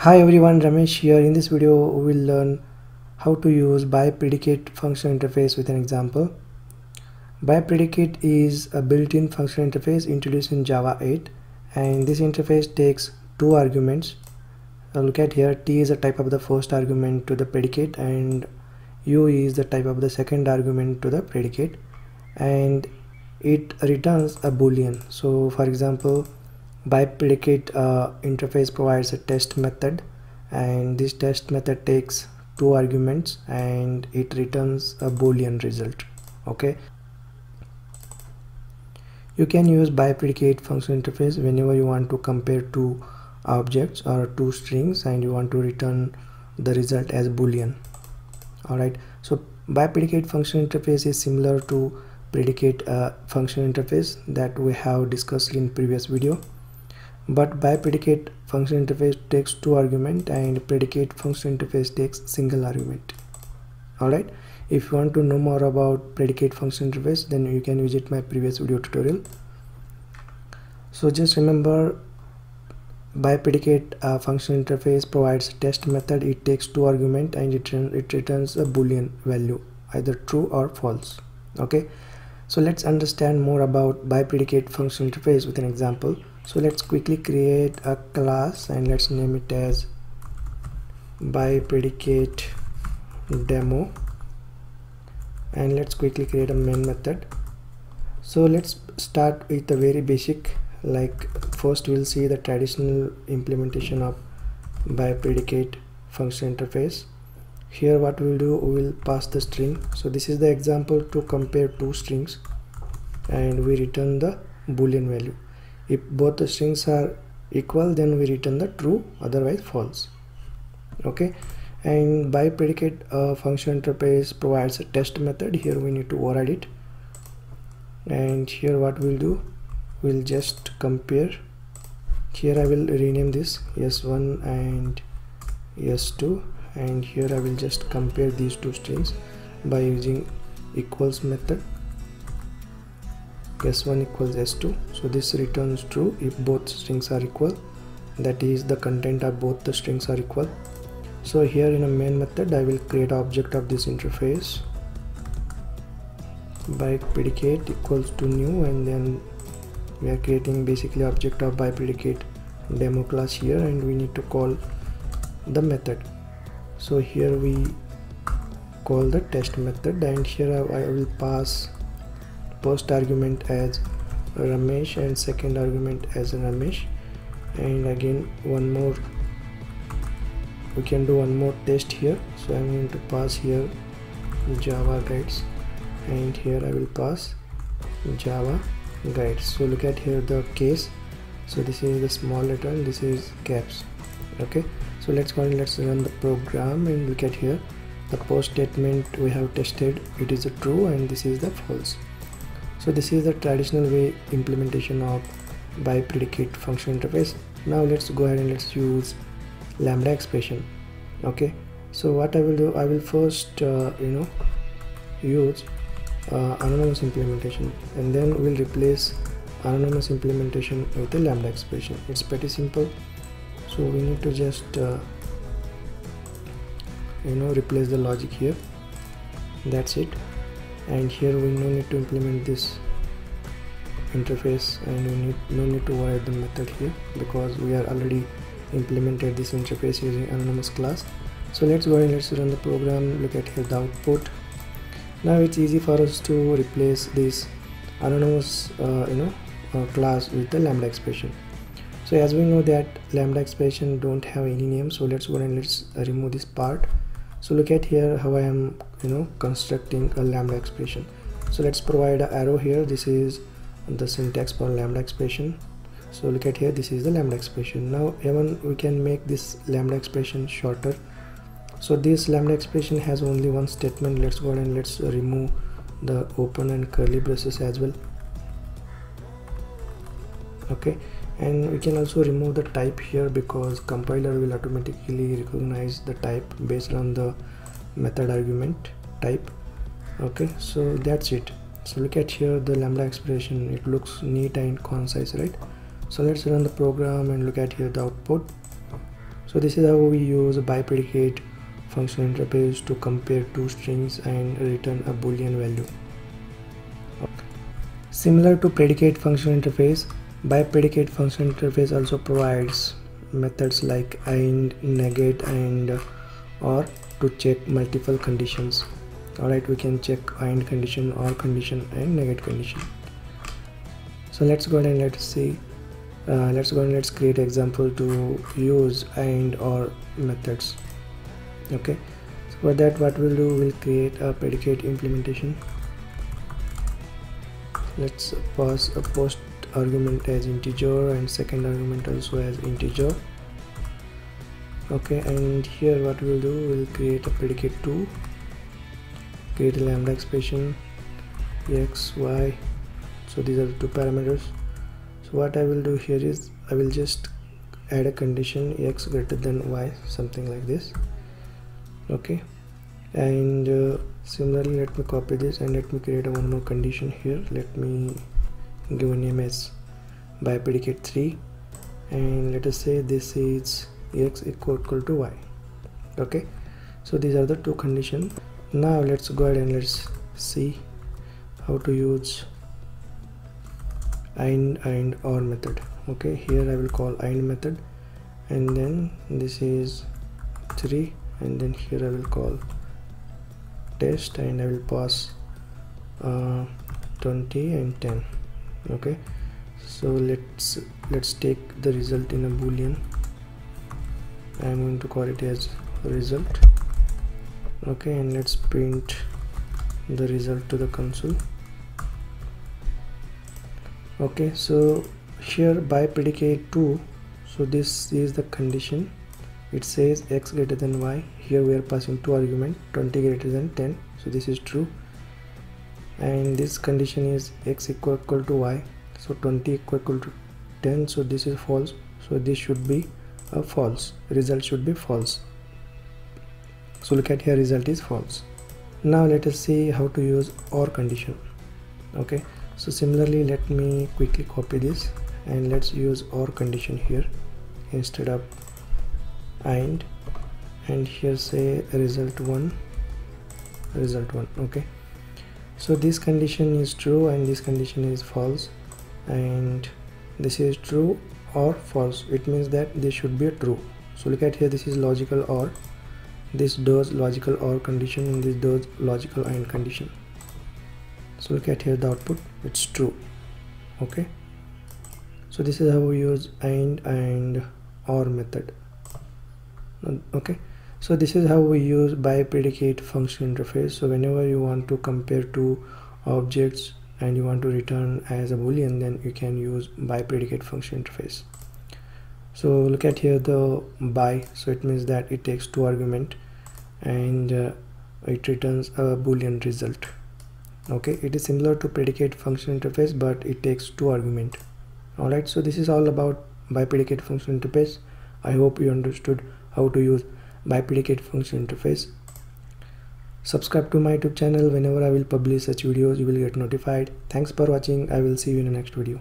Hi everyone, Ramesh here. In this video, we will learn how to use ByPredicate function interface with an example. ByPredicate is a built-in function interface introduced in Java 8, and this interface takes two arguments. Look at here, T is the type of the first argument to the predicate and U is the type of the second argument to the predicate, and it returns a boolean. So for example, ByPredicate interface provides a test method, and this test method takes two arguments and it returns a boolean result. Okay, you can use ByPredicate function interface whenever you want to compare two objects or two strings and you want to return the result as boolean. Alright, so ByPredicate function interface is similar to predicate function interface that we have discussed in previous video, but ByPredicate function interface takes two arguments and predicate function interface takes single argument. Alright, if you want to know more about predicate function interface, then you can visit my previous video tutorial. So just remember, ByPredicate function interface provides test method. It takes two arguments and it returns a boolean value, either true or false. Okay, so let's understand more about ByPredicate function interface with an example. So let's quickly create a class and let's name it as ByPredicate demo, and let's quickly create a main method. So let's start with the very basic. Like first we'll see the traditional implementation of ByPredicate function interface. Here what we'll do, we will pass the string. So this is the example to compare two strings and we return the boolean value. If both the strings are equal, then we return the true, otherwise false. Okay, and ByPredicate function interface provides a test method. Here we need to override it, and here what we'll do, we'll just compare. Here I will rename this s1 and s2, and here I will just compare these two strings by using equals method. S1 equals s2, so this returns true if both strings are equal, that is the content of both the strings are equal. So here in a main method I will create object of this interface, ByPredicate equals to new, and then we are creating basically object of ByPredicate demo class here, and we need to call the method. So here we call the test method, and here I will pass first argument as Ramesh and second argument as Ramesh, and again one more, we can do one more test here. So I'm going to pass here Java guides, and here I will pass Java guides. So look at here the case. So this is the small letter and this is caps. Okay, so let's go and let's run the program, and look at here the post statement we have tested, it is a true and this is the false. So this is the traditional way implementation of ByPredicate function interface. Now let's go ahead and let's use lambda expression. Okay, so what I will do, I will first use anonymous implementation, and then we'll replace anonymous implementation with a lambda expression. It's pretty simple. So we need to just replace the logic here, that's it. And here we no need to implement this interface, and we no need to override the method here because we are already implemented this interface using anonymous class. So let's go and let's run the program. Look at here the output. Now it's easy for us to replace this anonymous class with the lambda expression. So as we know that lambda expression don't have any name, so let's go and let's remove this part. So look at here how I am constructing a lambda expression. So let's provide an arrow here. This is the syntax for lambda expression. So look at here, this is the lambda expression. Now even we can make this lambda expression shorter. So this lambda expression has only one statement. Let's go and let's remove the open and curly braces as well. Okay, and we can also remove the type here because compiler will automatically recognize the type based on the method argument type. Okay, so that's it. So look at here the lambda expression, it looks neat and concise, right? So let's run the program and look at here the output. So this is how we use a by predicate function interface to compare two strings and return a boolean value. Similar to predicate function interface, by predicate function interface also provides methods like and, negate, and or to check multiple conditions. Alright, we can check and condition, or condition, and negate condition. So let's go ahead and let's create example to use and or methods. Okay, so for that what we'll do, we'll create a predicate implementation. Let's pass a post argument as integer and second argument also as integer. Okay, and here what we'll do, we'll create a predicate 2, create a lambda expression x, y. So these are the two parameters. So what I will do here is I will just add a condition x greater than y, something like this. Okay, and similarly let me copy this and let me create one more condition here. Let me give a name as by predicate 3, and let us say this is x equal to y. Okay, so these are the two conditions. Now let's go ahead and let's see how to use and or method. Okay, here I will call and method, and then this is 3, and then here I will call test, and I will pass 20 and 10. Okay, so let's take the result in a boolean. I am going to call it as result. Okay, and let's print the result to the console. Okay, so here by predicate 2, so this is the condition. It says x greater than y. Here we are passing two arguments, 20 greater than 10, so this is true, and this condition is x equal to y, so 20 equal to 10, so this is false, so this should be a false, result should be false. So look at here, result is false. Now let us see how to use or condition. Okay, so similarly let me quickly copy this and let's use or condition here instead of and here say result 1. Okay, so this condition is true and this condition is false, and this is true or false. It means that this should be a true. So look at here, this is logical or, this does logical or condition, and this does logical and condition. So look at here, the output, it's true. Okay, so this is how we use and or method. Okay, so this is how we use by predicate function interface. So whenever you want to compare two objects and you want to return as a boolean, then you can use by predicate function interface. So look at here the by, so it means that it takes two arguments and it returns a boolean result. Okay, it is similar to predicate function interface, but it takes two arguments. Alright, so this is all about by predicate function interface. I hope you understood how to use by predicate function interface. Subscribe to my YouTube channel. Whenever I will publish such videos, you will get notified. Thanks for watching. I will see you in the next video.